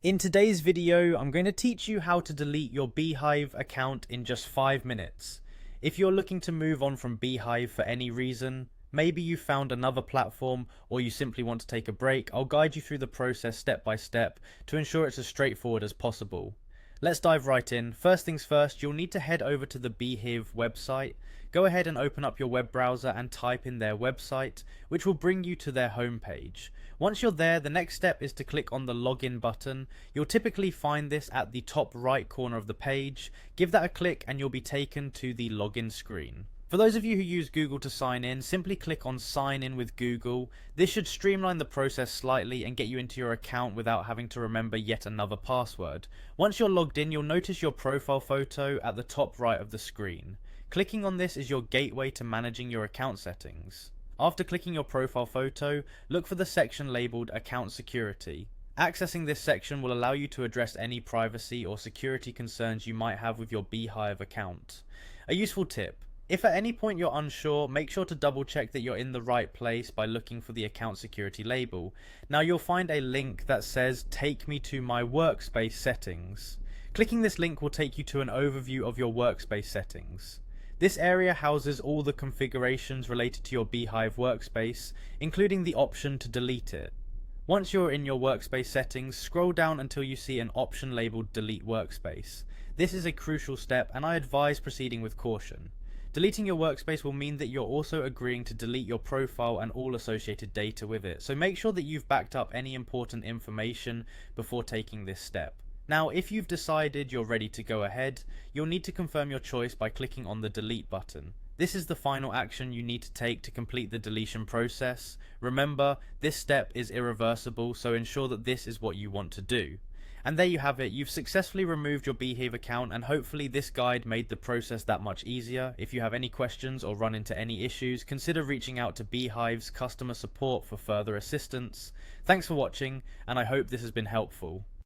In today's video, I'm going to teach you how to delete your Beehiiv account in just 5 minutes. If you're looking to move on from Beehiiv for any reason, maybe you found another platform or you simply want to take a break, I'll guide you through the process step by step to ensure it's as straightforward as possible. Let's dive right in. First things first, you'll need to head over to the Beehiiv website. Go ahead and open up your web browser and type in their website, which will bring you to their homepage. Once you're there, the next step is to click on the login button. You'll typically find this at the top right corner of the page. Give that a click and you'll be taken to the login screen. For those of you who use Google to sign in, simply click on sign in with Google. This should streamline the process slightly and get you into your account without having to remember yet another password. Once you're logged in, you'll notice your profile photo at the top right of the screen. Clicking on this is your gateway to managing your account settings. After clicking your profile photo, look for the section labeled Account Security. Accessing this section will allow you to address any privacy or security concerns you might have with your Beehiiv account. A useful tip: if at any point you're unsure, make sure to double check that you're in the right place by looking for the account security label. Now you'll find a link that says "Take me to my workspace settings." Clicking this link will take you to an overview of your workspace settings. This area houses all the configurations related to your Beehiiv workspace, including the option to delete it. Once you're in your workspace settings, scroll down until you see an option labeled Delete Workspace. This is a crucial step and I advise proceeding with caution. Deleting your workspace will mean that you're also agreeing to delete your profile and all associated data with it, so make sure that you've backed up any important information before taking this step. Now, if you've decided you're ready to go ahead, you'll need to confirm your choice by clicking on the delete button. This is the final action you need to take to complete the deletion process. Remember, this step is irreversible, so ensure that this is what you want to do. And there you have it, you've successfully removed your Beehiiv account, and hopefully this guide made the process that much easier. If you have any questions or run into any issues, consider reaching out to Beehiiv's customer support for further assistance. Thanks for watching, and I hope this has been helpful.